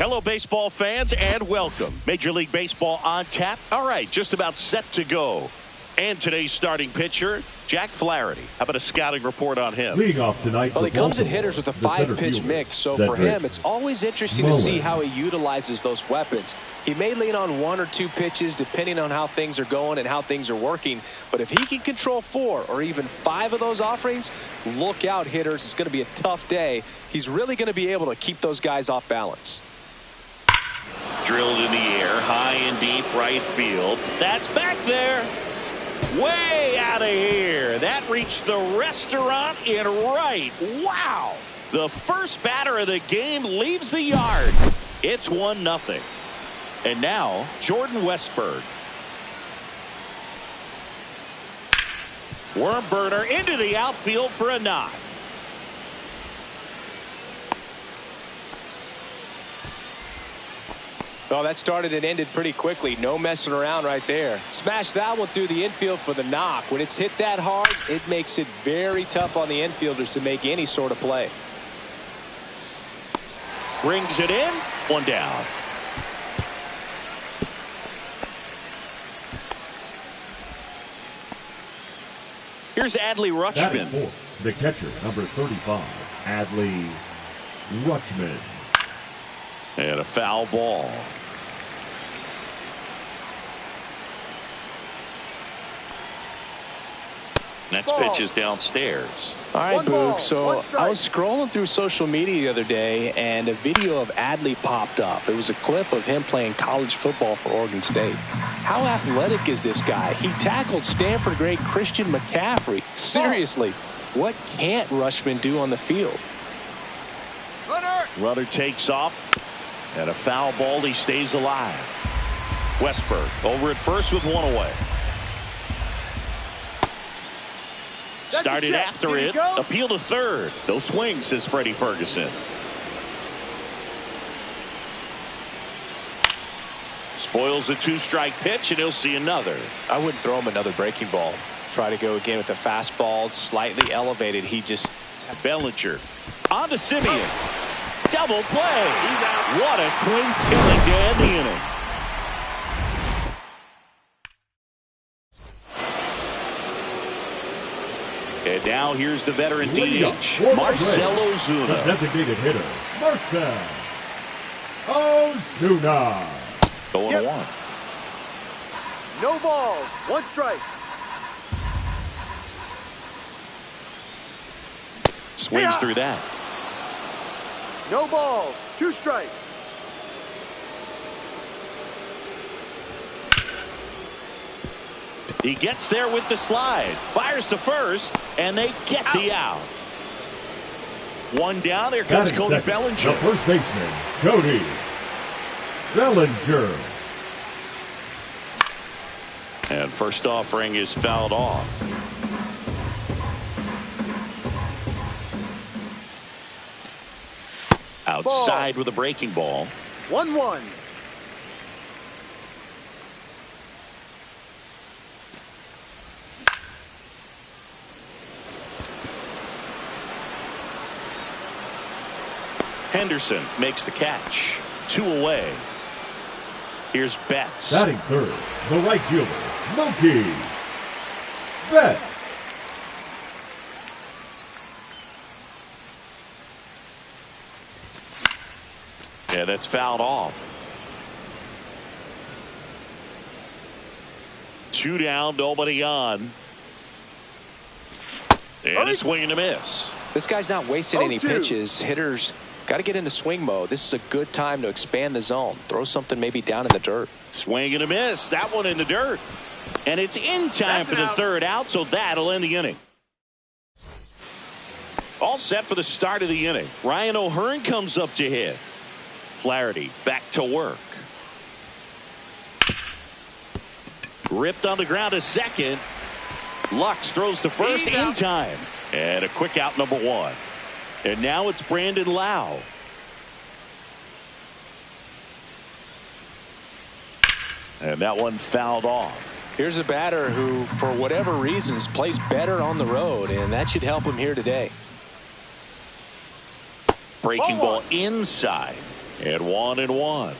Hello, baseball fans, and welcome. Major League Baseball on tap. All right, just about set to go. And today's starting pitcher, Jack Flaherty. How about a scouting report on him? Leading off tonight. Well, he comes at hitters with a 5-pitch mix, so for him, it's always interesting to see how he utilizes those weapons. He may lean on 1 or 2 pitches depending on how things are going and how things are working. But if he can control 4 or even 5 of those offerings, look out, hitters. It's going to be a tough day. He's really going to be able to keep those guys off balance. Drilled in the air, high and deep right field. That's back there. Way out of here. That reached the restaurant in right. Wow. The first batter of the game leaves the yard. It's 1-0. And now Jordan Westburg. Worm burner into the outfield for a knock. Well, that started and ended pretty quickly. No messing around right there. Smash that one through the infield for the knock. When it's hit that hard, it makes it very tough on the infielders to make any sort of play. Brings it in. 1 down. Here's Adley Rutschman. The catcher, number 35, Adley Rutschman. And a foul ball. Next pitch is downstairs. All right, Boog. So I was scrolling through social media the other day, and a video of Adley popped up. It was a clip of him playing college football for Oregon State. How athletic is this guy? He tackled Stanford great Christian McCaffrey. Seriously, what can't Rutschman do on the field? Runner takes off, and a foul ball. He stays alive. Westburg over at first with 1 away. Started after it. Appeal to third. No swing, says Freddie Ferguson. Spoils a 2-strike pitch, and he'll see another. I wouldn't throw him another breaking ball. Try to go again with the fastball, slightly elevated. He just... Bellinger. On to Simeon. Double play. What a clean killing to end the inning. And now here's the veteran DH, Marcell Ozuna. The designated hitter, Marcell Ozuna. Going to 1. No ball, 1 strike. Swings through that. No ball, 2 strikes. He gets there with the slide. Fires to first, and they get the out. 1 down. There comes Cody second, Bellinger. the first baseman, Cody Bellinger. And first offering is fouled off. Outside with a breaking ball. 1-1. Henderson makes the catch. 2 away. Here's Betts. Batting third, the right fielder, Mookie Betts. Yeah, that's fouled off. 2 down, nobody on. And a swing and a miss. This guy's not wasting any pitches. Hitters got to get into swing mode. This is a good time to expand the zone. Throw something maybe down in the dirt. Swing and a miss. That one in the dirt. And it's in time for the third out, so that'll end the inning. All set for the start of the inning. Ryan O'Hearn comes up to hit. Flaherty back to work. Ripped on the ground to second. Lux throws to first in time. And a quick out, number 1. And now it's Brandon Lau. And that one fouled off. Here's a batter who, for whatever reasons, plays better on the road, and that should help him here today. Breaking ball inside. And 1-1.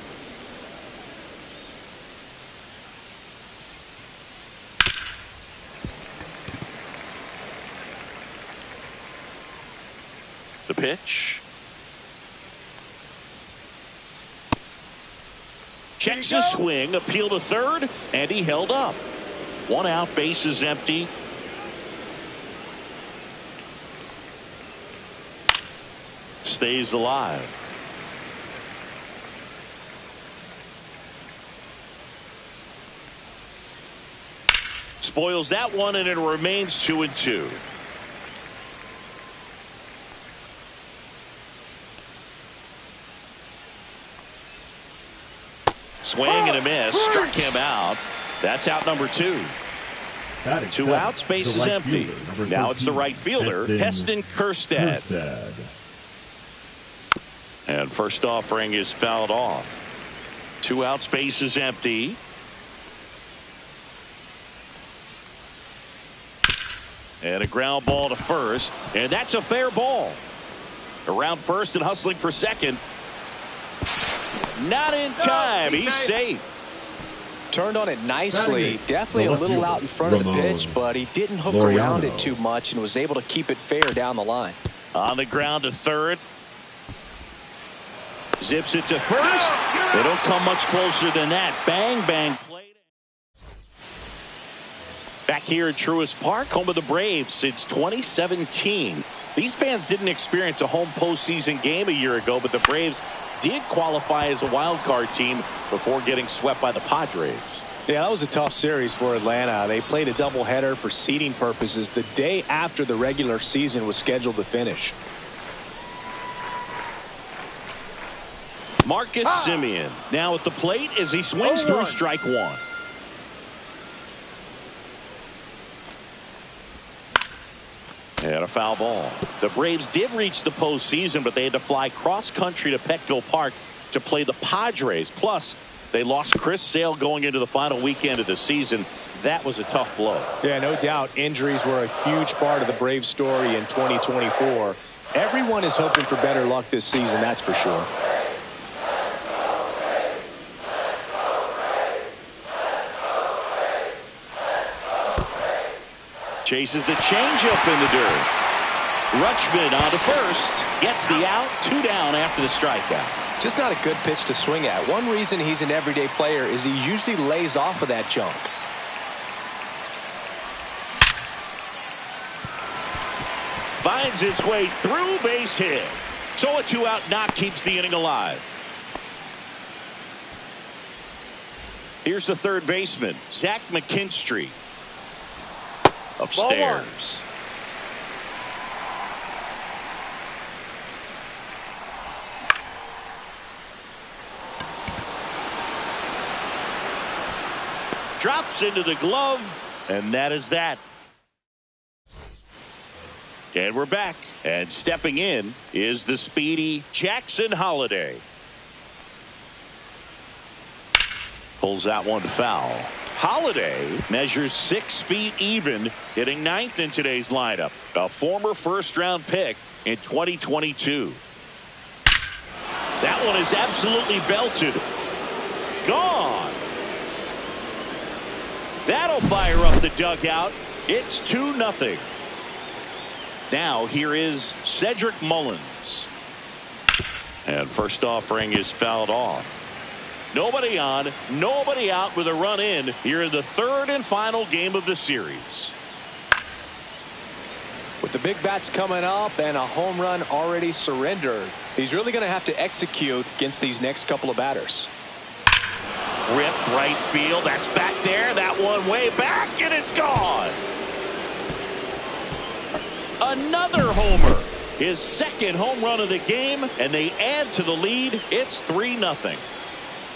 The pitch. Checks his swing, appeal to third, and he held up. 1 out, base is empty. Stays alive. Spoils that one, and it remains 2-2. Swing and a miss. Struck him out. That's out number 2. 2 outs, base is empty. Now it's the right fielder, Heston Kjerstad. And first offering is fouled off. 2 outs, base is empty. And a ground ball to first. And that's a fair ball. Around first and hustling for second. Not in time. He's safe. Turned on it nicely. Definitely a little out in front of the pitch, but he didn't hook around it too much and was able to keep it fair down the line. On the ground to third. Zips it to first. They don't come much closer than that. Bang, bang. Back here at Truist Park, home of the Braves since 2017. These fans didn't experience a home postseason game a year ago, but the Braves did qualify as a wild card team before getting swept by the Padres. Yeah, that was a tough series for Atlanta. They played a doubleheader for seeding purposes the day after the regular season was scheduled to finish. Marcus Semien now at the plate as he swings through strike 1. And a foul ball. The Braves did reach the postseason, but they had to fly cross-country to Petco Park to play the Padres. Plus, they lost Chris Sale going into the final weekend of the season. That was a tough blow. Yeah, no doubt. Injuries were a huge part of the Braves story in 2024. Everyone is hoping for better luck this season, that's for sure. Chases the changeup in the dirt. Rutschman on to first. Gets the out. 2 down after the strikeout. Just not a good pitch to swing at. One reason he's an everyday player is he usually lays off of that junk. Finds its way through, base hit. So a 2-out knock keeps the inning alive. Here's the third baseman, Zach McKinstry. Upstairs. Drops into the glove, and that is that. And we're back, and stepping in is the speedy Jackson Holliday. Pulls that one foul. Holliday measures 6 feet even, hitting 9th in today's lineup. A former first-round pick in 2022. That one is absolutely belted. Gone. That'll fire up the dugout. It's 2-0. Now here is Cedric Mullins. And first offering is fouled off. Nobody on, nobody out with a run in here in the third and final game of the series. With the big bats coming up and a home run already surrendered, he's really going to have to execute against these next couple of batters. Ripped right field. That's back there. That one way back, and it's gone. Another homer. His second home run of the game, and they add to the lead. It's 3-0.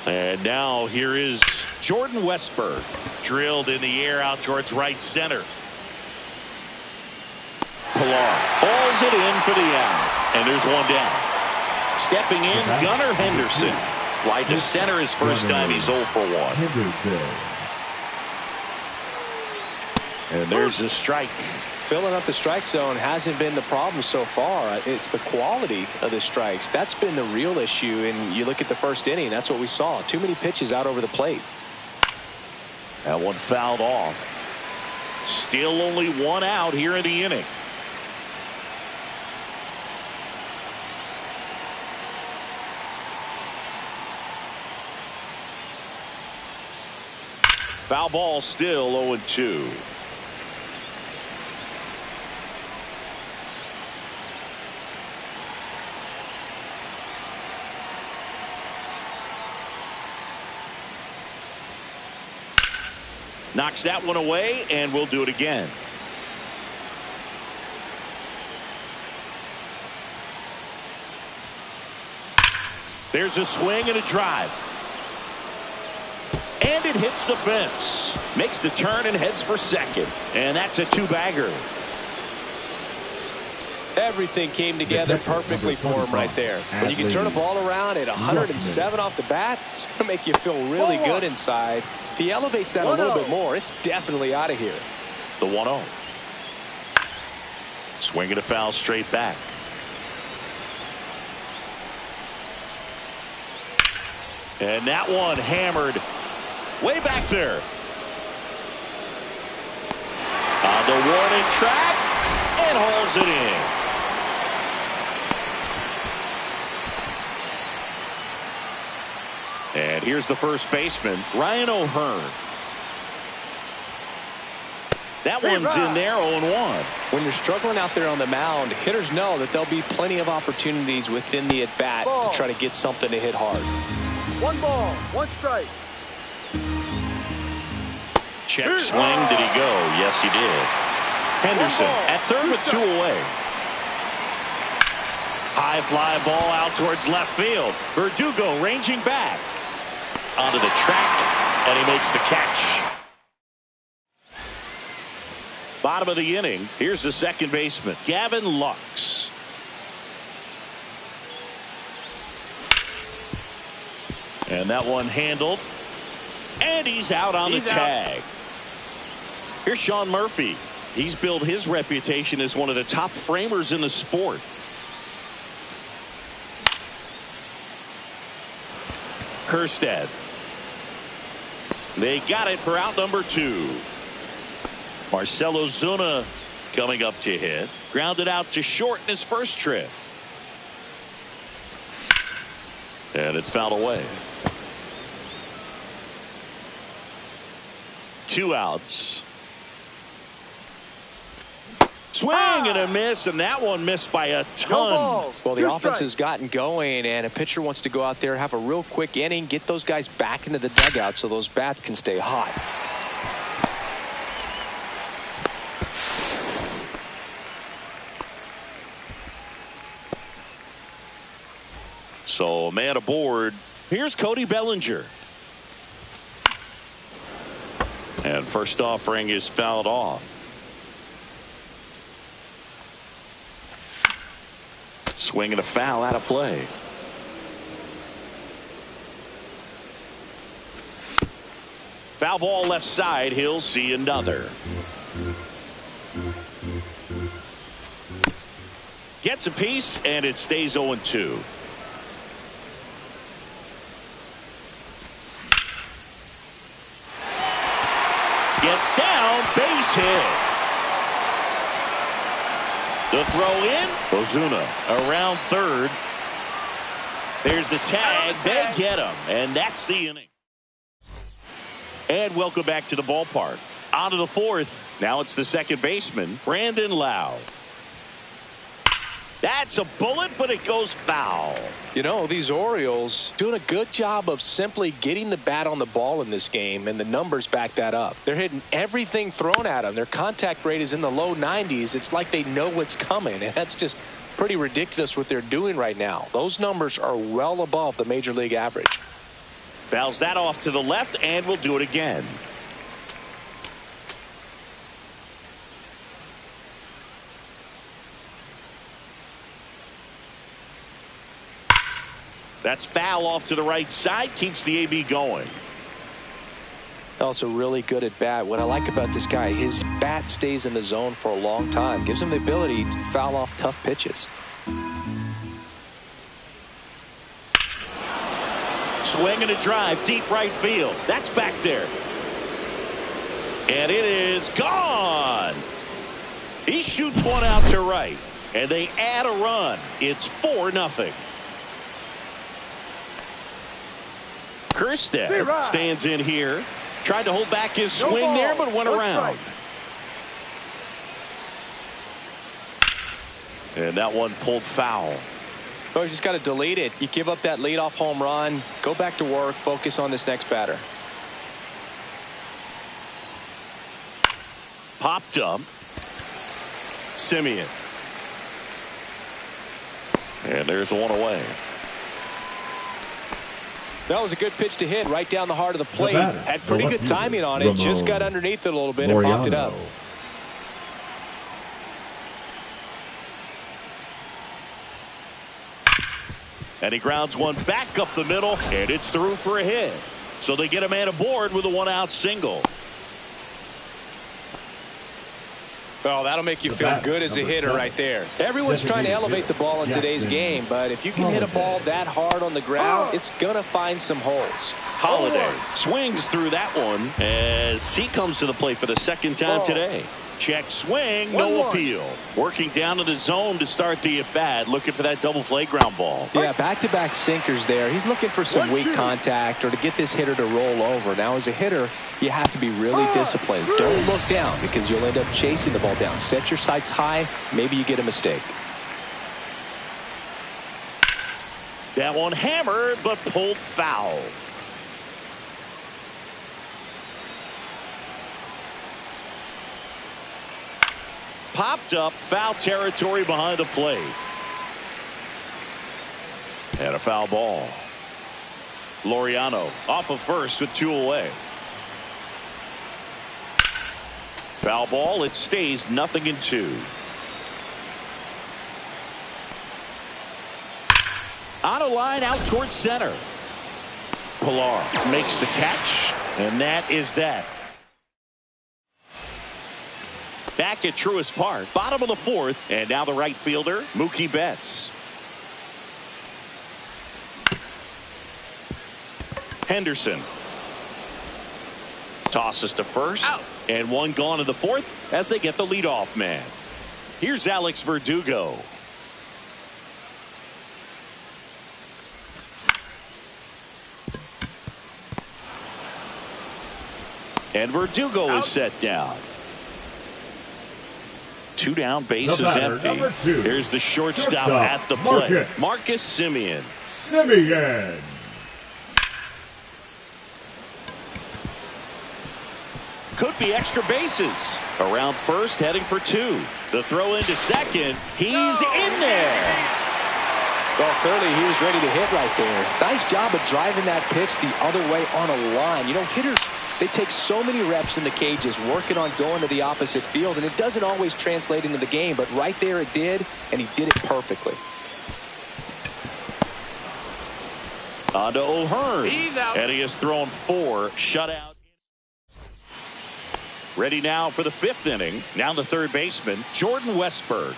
And now here is Jordan Westburg. Drilled in the air out towards right center. Pilar hauls it in for the out. And there's one down. Stepping in, Gunnar Henderson. Fly to center his first time. He's 0 for 1. And there's the strike. Filling up the strike zone hasn't been the problem so far. It's the quality of the strikes. That's been the real issue. And you look at the first inning, that's what we saw. Too many pitches out over the plate. That one fouled off. Still only one out here in the inning. Foul ball, still 0-2. Knocks that one away, and we'll do it again. There's a swing and a drive. And it hits the fence. Makes the turn and heads for second. And that's a two-bagger. Everything came together perfectly for him right there. When you can turn a ball around at 107 off the bat, it's going to make you feel really good inside. If he elevates that a little bit more, it's definitely out of here. The 1-0. Swinging a foul straight back. And that one hammered way back there. On the warning track and hauls it in. And here's the first baseman, Ryan O'Hearn. That one's in there, 0-1. When you're struggling out there on the mound, hitters know that there'll be plenty of opportunities within the at-bat to try to get something to hit hard. 1 ball, 1 strike. Check swing. Did he go? Yes, he did. Henderson at third with 2 away. High fly ball out towards left field. Verdugo ranging back. Onto the track, and he makes the catch. Bottom of the inning. Here's the second baseman, Gavin Lux. And that one handled. And he's out on the tag. Here's Sean Murphy. He's built his reputation as one of the top framers in the sport. Kerstead. They got it for out number 2. Marcelo Zuna coming up to hit. Grounded out to short in his first trip. And it's fouled away. 2 outs. Swing and a miss, and that one missed by a ton. Well, the offense has gotten going, and a pitcher wants to go out there, have a real quick inning, get those guys back into the dugout so those bats can stay hot. So a man aboard. Here's Cody Bellinger. And first offering is fouled off. Swinging a foul out of play. Foul ball left side. He'll see another. Gets a piece, and it stays 0-2. Gets down, base hit. The throw in, Ozuna around third. There's the tag. They get him, and that's the inning. And welcome back to the ballpark. On to the fourth. Now it's the second baseman, Brandon Lowe. That's a bullet, but it goes foul. You know, these Orioles doing a good job of simply getting the bat on the ball in this game, and the numbers back that up. They're hitting everything thrown at them. Their contact rate is in the low 90s. It's like they know what's coming, and that's just pretty ridiculous what they're doing right now. Those numbers are well above the major league average. Fouls that off to the left, and we'll do it again. That's foul off to the right side. Keeps the AB going. Also really good at bat. What I like about this guy, his bat stays in the zone for a long time. Gives him the ability to foul off tough pitches. Swing and a drive, deep right field. That's back there. And it is gone. He shoots one out to right. And they add a run. It's 4-0. Kerstead stands in here. Tried to hold back his swing there, but went around. And that one pulled foul. Oh, you just got to delete it. You give up that leadoff home run. Go back to work. Focus on this next batter. Popped up. Simeon. And there's one away. That was a good pitch to hit right down the heart of the plate. Had pretty good timing on it. Just got underneath it a little bit and popped it up. And he grounds one back up the middle, and it's through for a hit. So they get a man aboard with a one-out single. Oh, that'll make you feel good as a hitter right there. Everyone's trying to elevate the ball in today's game, but if you can hit a ball that hard on the ground, it's going to find some holes. Holiday swings through that one as he comes to the plate for the second time today. Check swing, no appeal. Working down to the zone to start the at-bat, looking for that double play ground ball. Yeah, back-to-back sinkers there. He's looking for some weak contact or to get this hitter to roll over. Now, as a hitter, you have to be really disciplined. Don't look down because you'll end up chasing the ball down. Set your sights high. Maybe you get a mistake. That one hammered, but pulled foul. Popped up, foul territory behind the plate. And a foul ball. Laureano off of first with 2 away. Foul ball, it stays 0-2. On a line out towards center. Pilar makes the catch, and that is that. Back at Truist Park, bottom of the 4th, and now the right fielder, Mookie Betts. Henderson tosses to first, and one gone to the 4th as they get the leadoff man. Here's Alex Verdugo. And Verdugo is set down. 2 down, base is empty. Here's the shortstop at the plate. Marcus Simeon. Could be extra bases. Around first, heading for 2. The throw into second. He's in there. Well, clearly he was ready to hit right there. Nice job of driving that pitch the other way on a line. You know, hitters, they take so many reps in the cages working on going to the opposite field, and it doesn't always translate into the game, but right there it did, and he did it perfectly. On to O'Hearn. He's out. And he has thrown 4 shutout. Ready now for the 5th inning. Now the third baseman, Jordan Westburg.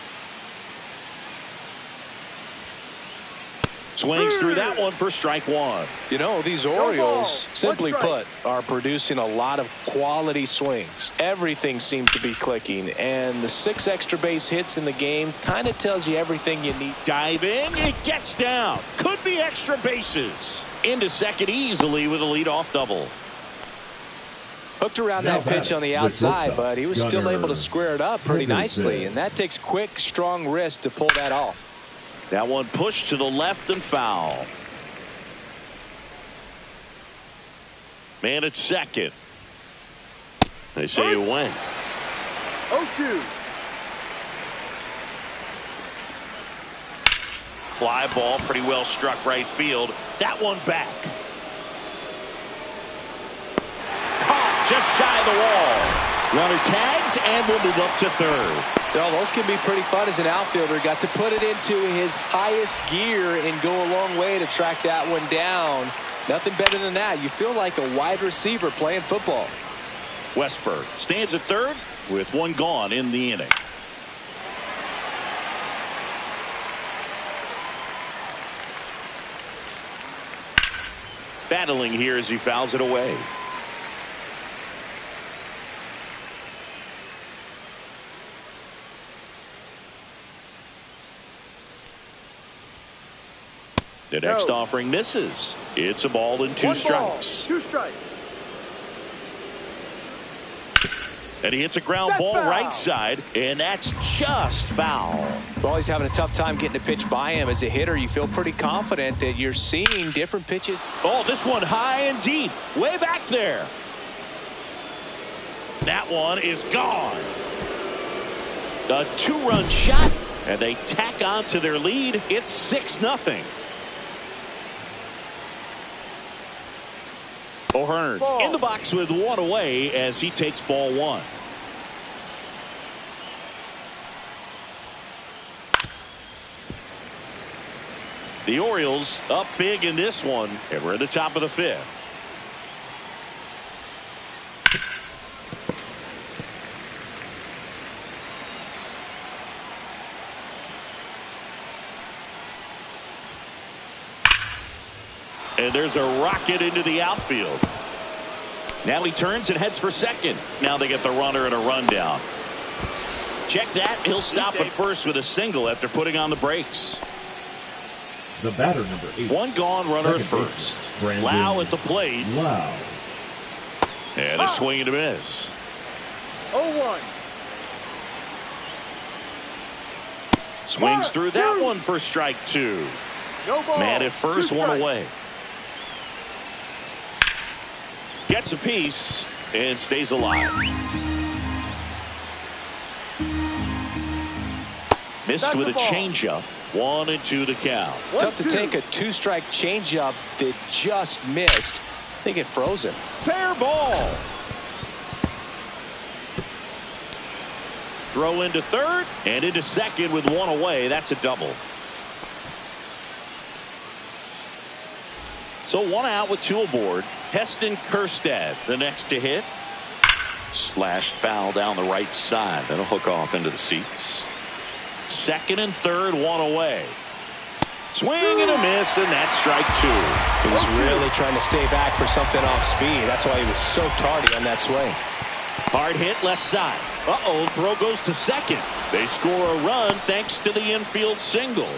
Swings through that one for strike 1. You know, these Orioles, simply put, are producing a lot of quality swings. Everything seems to be clicking, and the 6 extra base hits in the game kind of tells you everything you need. Diving, it gets down. Could be extra bases. Into second easily with a leadoff double. Hooked around that pitch on the outside, but he was still able to square it up pretty nicely, and that takes quick, strong wrist to pull that off. That one pushed to the left and foul. Man at second. They say it went. 0-2. Fly ball, pretty well struck right field. That one back. Caught just shy of the wall. Runner tags and will move up to third. Well, those can be pretty fun as an outfielder. Got to put it into his highest gear and go a long way to track that one down. Nothing better than that. You feel like a wide receiver playing football. Westberg stands at third with one gone in the inning. Battling here as he fouls it away. The next offering misses. It's a ball and two strikes. 2 strikes. And he hits a ground ball right side, and that's just foul. Well, he's having a tough time getting a pitch by him. As a hitter, you feel pretty confident that you're seeing different pitches. Oh, this one high and deep, way back there. That one is gone. A 2-run shot, and they tack on to their lead. It's 6-0. O'Hearn in the box with one away as he takes ball one. The Orioles up big in this one, and we're at the top of the 5th. And there's a rocket into the outfield. Now he turns and heads for second. Now they get the runner and a rundown. Check that. He'll stop at first with a single after putting on the brakes. The batter, number 8. One gone, runner at first. Lau at the plate. Lau. And a swing and a miss. 0-1. Swings through that one for strike 2. No ball. Man at first, one away. Gets a piece and stays alive. Missed with a changeup. 1-2 to count. Tough to take a 2-strike changeup that just missed. I think it froze him. Fair ball. Throw into third and into second with one away. That's a double. So one out with 2 aboard. Heston Kjerstad, the next to hit. Slashed foul down the right side. That'll hook off into the seats. Second and third, one away. Swing and a miss, and that's strike 2. He was really trying to stay back for something off speed. That's why he was so tardy on that swing. Hard hit left side. Uh-oh, throw goes to second. They score a run thanks to the infield single.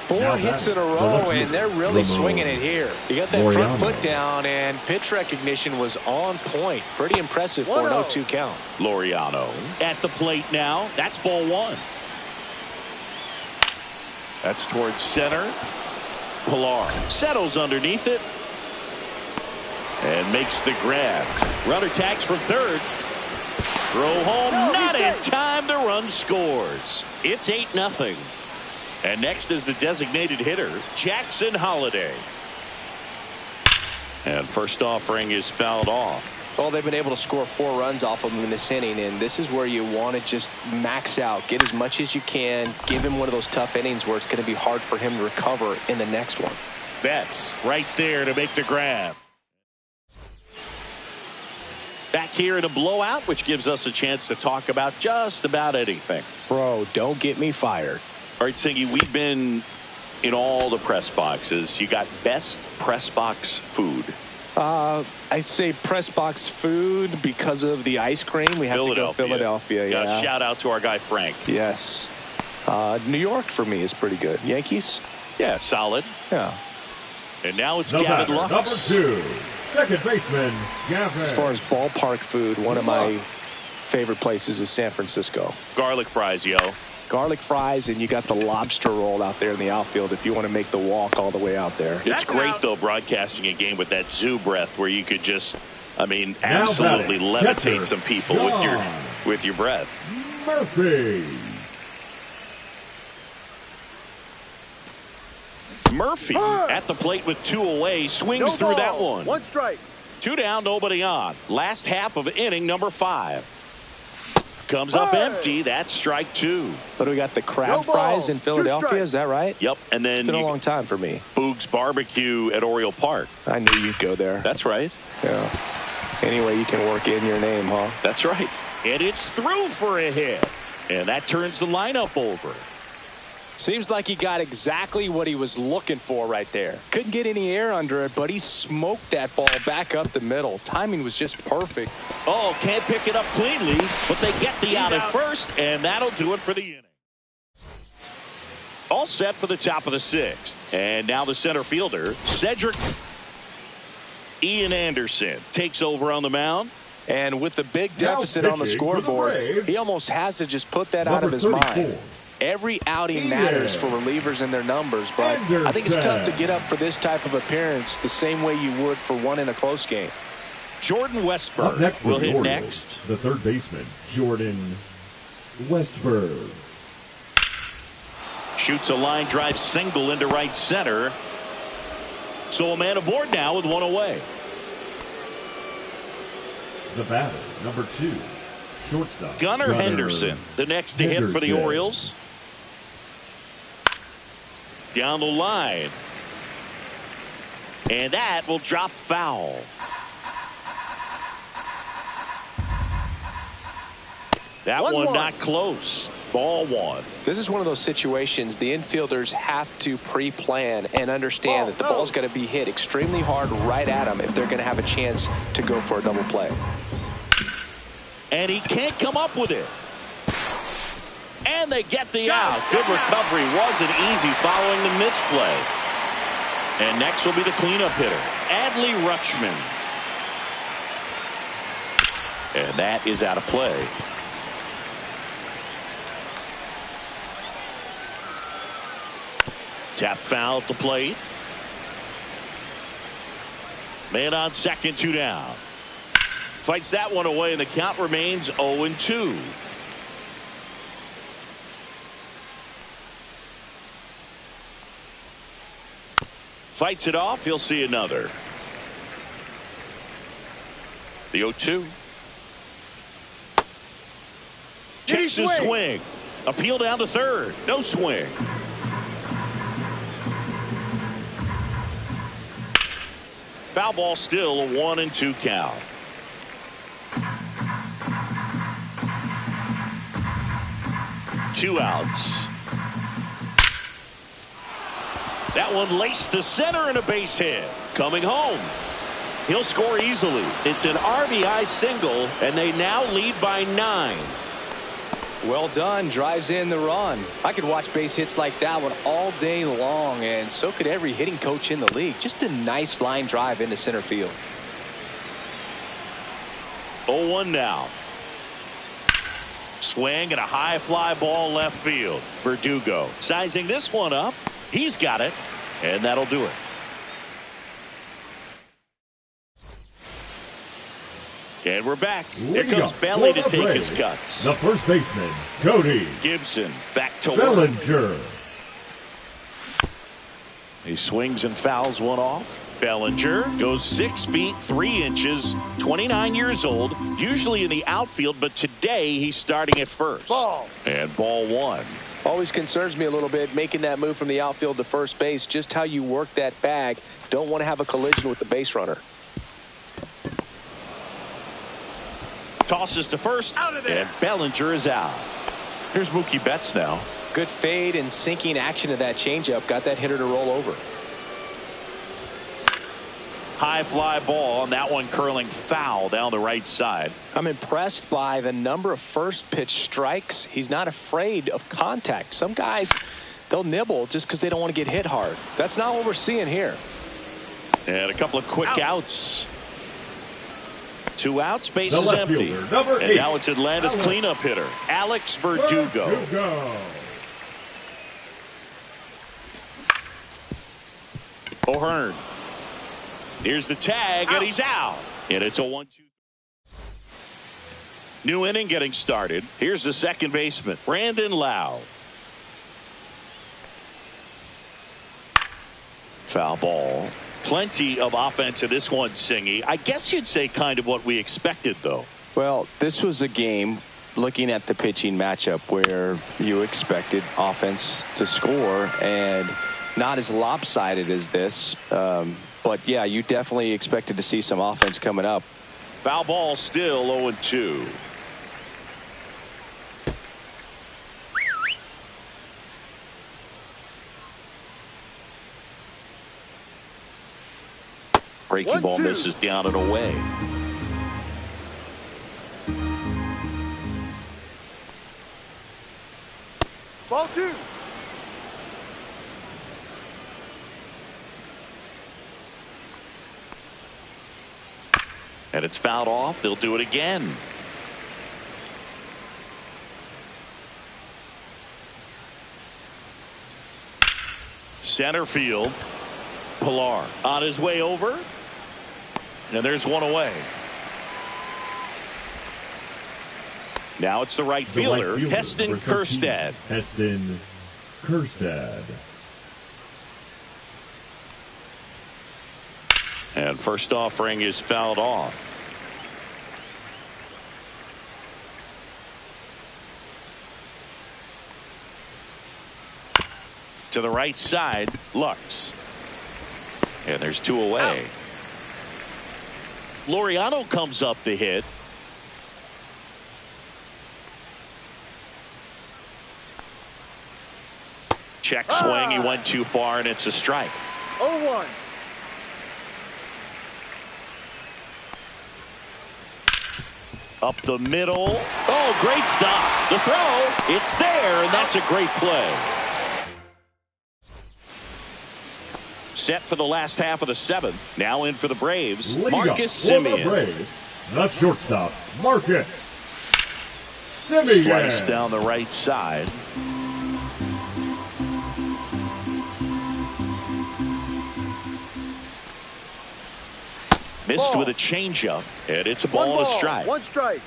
4 hits in a row, and they're really swinging it here. You got that front foot down, and pitch recognition was on point. Pretty impressive for an 0-2 count. Laureano at the plate now. That's ball 1. That's towards center. Pilar settles underneath it and makes the grab. Runner tags from third. Throw home, not in time. The run scores. It's 8-0. And next is the designated hitter, Jackson Holliday. And first offering is fouled off. Well, they've been able to score 4 runs off of him in this inning, and this is where you want to just max out, get as much as you can, give him one of those tough innings where it's going to be hard for him to recover in the next one. Betts right there to make the grab. Back here in a blowout, which gives us a chance to talk about just about anything. Bro, don't get me fired. All right, Singy, we've been in all the press boxes. You got best press box food. I'd say press box food because of the ice cream. We have to go Philadelphia. Yeah. Shout out to our guy Frank. Yes. New York for me is pretty good. Yankees? Yeah, solid. Yeah. And now it's Gavin Lux. Number 2, second baseman, Gavin. As far as ballpark food, one of my favorite places is San Francisco. Garlic fries, yo. Garlic fries, and you got the lobster roll out there in the outfield if you want to make the walk all the way out there. It's great, though, broadcasting a game with that zoo breath where you could just, absolutely levitate some people with your breath. Murphy at the plate with 2 away, swings through that one. 1 strike. 2 down, nobody on. Last half of inning number 5. Comes up empty. That's strike 2. But we got the crab fries in Philadelphia. Is that right? Yep. And then it's been a long time for me. Boog's Barbecue at Oriole Park. I knew you'd go there. That's right. Yeah. Any way you can work in your name, huh? That's right. And it's through for a hit. And that turns the lineup over. Seems like he got exactly what he was looking for right there. Couldn't get any air under it, but he smoked that ball back up the middle. Timing was just perfect. Oh, can't pick it up cleanly, but they get the out at first, and that'll do it for the inning. All set for the top of the sixth. And now the center fielder, Cedric Ian Anderson, takes over on the mound. And with the big deficit on the scoreboard, he almost has to just put that out of his mind. Every outing matters for relievers and their numbers, but I think it's tough to get up for this type of appearance the same way you would for one in a close game. Jordan Westberg will hit next. The third baseman, Jordan Westberg. Shoots a line drive single into right center. So a man aboard now with one away. The batter, number 2, shortstop. Gunnar Henderson, the next to hit for the Orioles. Down the line. And that will drop foul. That one not close. Ball one. This is one of those situations the infielders have to pre-plan and understand that the ball's got to be hit extremely hard right at them if they're going to have a chance to go for a double play. And he can't come up with it. And they get the out. Good recovery. Wasn't easy following the misplay. And next will be the cleanup hitter, Adley Rutschman. And that is out of play. Tap foul at the plate. Man on second, 2 down. Fights that one away, and the count remains 0-2. Fights it off. He'll see another. The 0-2. Checks his swing. Appeal down to third. No swing. Foul ball, still a 1-2 count. Two outs. That one laced to center and a base hit. Coming home. He'll score easily. It's an RBI single, and they now lead by 9. Well done. Drives in the run. I could watch base hits like that one all day long, and so could every hitting coach in the league. Just a nice line drive into center field. 0-1 now. Swing and a high fly ball left field. Verdugo sizing this one up. He's got it, and that'll do it. And we're back. Here comes Belly to take his cuts. The first baseman, Cody Gibson, back to work. Bellinger. He swings and fouls one off. Bellinger goes 6 feet 3 inches, 29 years old, usually in the outfield, but today he's starting at first. And ball one. Always concerns me a little bit making that move from the outfield to first base. Just how you work that bag. Don't want to have a collision with the base runner. Tosses to first, and Bellinger is out. Here's Mookie Betts now. Good fade and sinking action of that changeup. Got that hitter to roll over. High fly ball, and that one curling foul down the right side. I'm impressed by the number of first pitch strikes. He's not afraid of contact. Some guys, they'll nibble just because they don't want to get hit hard. That's not what we're seeing here. And a couple of quick outs. 2 outs, base is empty. Fielder, and now it's Atlanta's cleanup hitter, Alex Verdugo. O'Hearn. Here's the tag, and he's out. And it's a 1-2. New inning getting started. Here's the second baseman, Brandon Lowe. Foul ball. Plenty of offense in this one, Singy. I guess you'd say kind of what we expected, though. Well, this was a game, looking at the pitching matchup, where you expected offense to score, and not as lopsided as this. But, yeah, you definitely expected to see some offense coming up. Foul ball still 0-2. Breaking ball misses down and away. Ball 2. And it's fouled off. They'll do it again. Center field. Pilar on his way over. And there's one away. Now it's the right fielder, Heston Kjerstad. Heston Kjerstad. And first offering is fouled off. To the right side, Lux. And there's two away. Out. Laureano comes up to hit. Check swing. He went too far, and it's a strike. 0-1. Up the middle. Oh, great stop. The throw. It's there, and that's a great play. Set for the last half of the seventh. Now in for the Braves, Marcus Semien. The shortstop, Marcus Semien. Slice down the right side. Missed with a changeup, and it's a ball and a strike. 1 strike.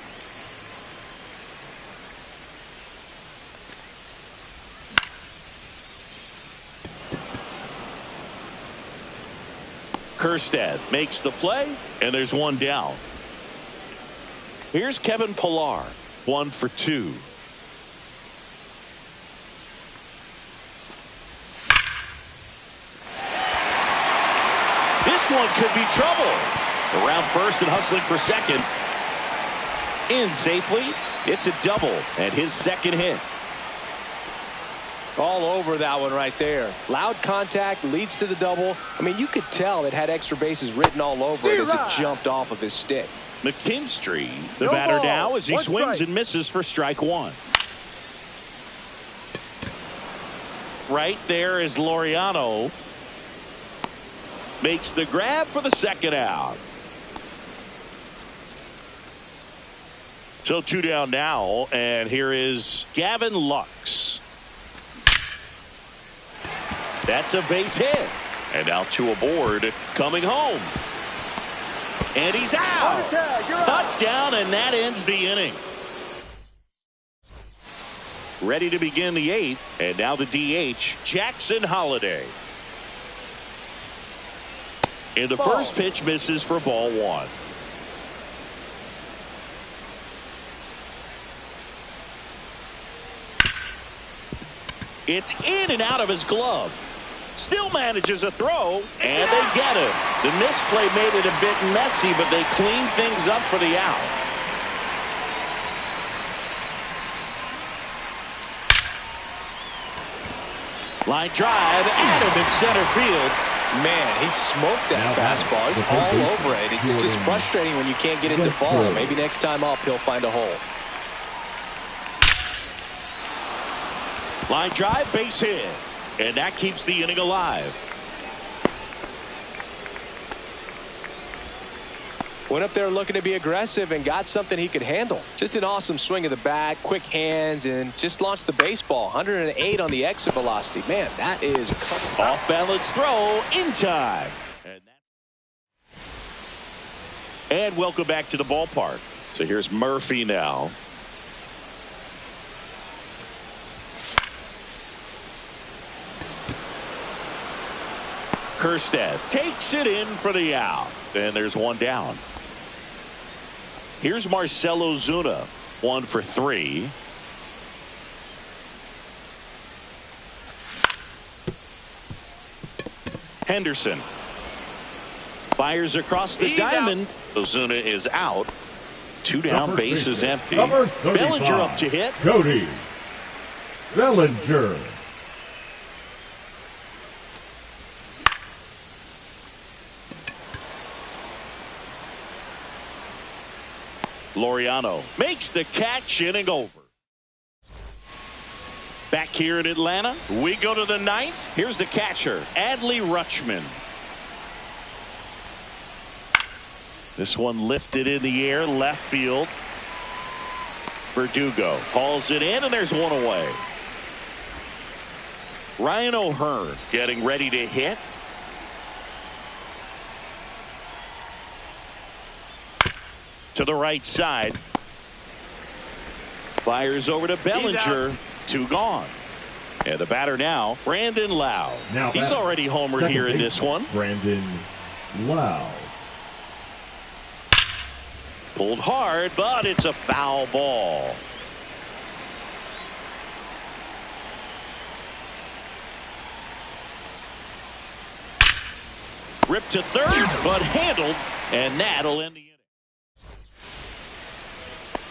Kjerstad makes the play, and there's one down. Here's Kevin Pilar, 1 for 2. This one could be trouble. Around first and hustling for second. In safely. It's a double, and his second hit. All over that one right there. Loud contact leads to the double. I mean, you could tell it had extra bases written all over it as it jumped off of his stick. McKinstry, the batter now, as he swings and misses for strike 1. Right there is Laureano. Makes the grab for the second out. So 2 down now, and here is Gavin Lux. That's a base hit. And now 2 aboard, coming home. And he's out. Cut down, and that ends the inning. Ready to begin the 8th, and now the DH, Jackson Holliday. And the first pitch misses for ball 1. It's in and out of his glove. Still manages a throw, and they get him. The misplay made it a bit messy, but they cleaned things up for the out. Line drive, at him in center field. Man, he smoked that fastball. He's all over it. It's just frustrating when you can't get it to fall. Maybe next time up, he'll find a hole. Line drive, base hit. And that keeps the inning alive. Went up there looking to be aggressive and got something he could handle. Just an awesome swing of the bat, quick hands, and just launched the baseball. 108 on the exit velocity. Man, that is off balance throw in time. And welcome back to the ballpark. So here's Murphy now. Kjerstad takes it in for the out. And there's one down. Here's Marcelo Zuna, 1 for 3. Henderson. Fires across the diamond. Ozuna is out. 2 down, base is empty. Bellinger up to hit. Cody Bellinger. Laureano makes the catch, inning over. Back here in Atlanta, we go to the 9th. Here's the catcher, Adley Rutschman. This one lifted in the air, left field. Verdugo hauls it in, and there's one away. Ryan O'Hearn getting ready to hit. To the right side. Fires over to Bellinger. 2 gone. And the batter now, Brandon Lau. He's already homered here in this one. Brandon Lau. Pulled hard, but it's a foul ball. Ripped to third, but handled, and that'll end the inning.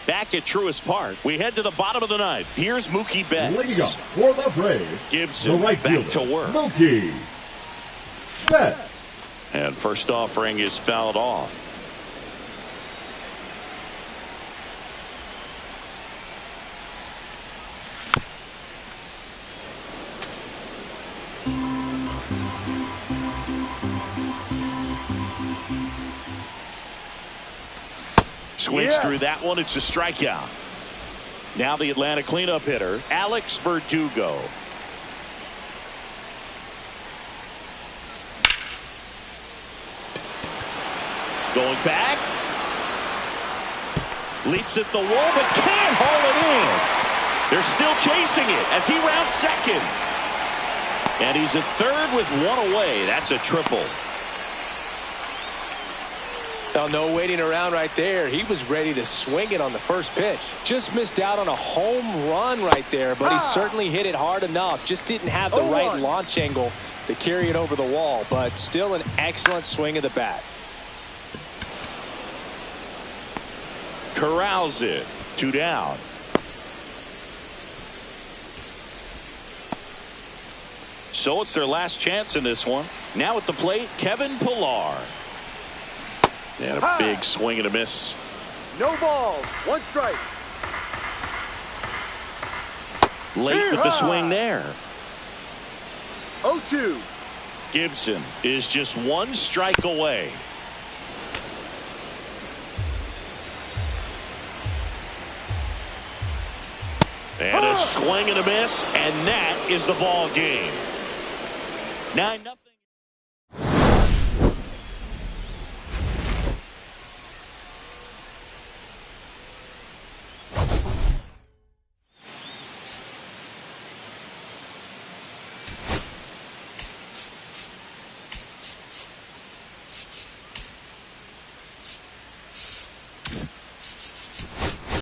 Back at Truist Park, we head to the bottom of the 9th. Here's Mookie Betts. Leading up for the Braves, Gibson the right back to work. Mookie Betts. And first offering is fouled off. Swings through that one. It's a strikeout. Now the Atlanta cleanup hitter, Alex Verdugo. Going back. Leaps at the wall, but can't haul it in. They're still chasing it as he rounds second. And he's at third with 1 away. That's a triple. Now, no waiting around right there. He was ready to swing it on the first pitch. Just missed out on a home run right there, but he certainly hit it hard enough. Just didn't have the right launch angle to carry it over the wall, but still an excellent swing of the bat. Corrals it. 2 down. So it's their last chance in this one. Now at the plate, Kevin Pillar. And a big swing and a miss. No balls. 1 strike. Late with the swing there. 0-2. Gibson is just 1 strike away. And a swing and a miss, and that is the ball game. 9-0.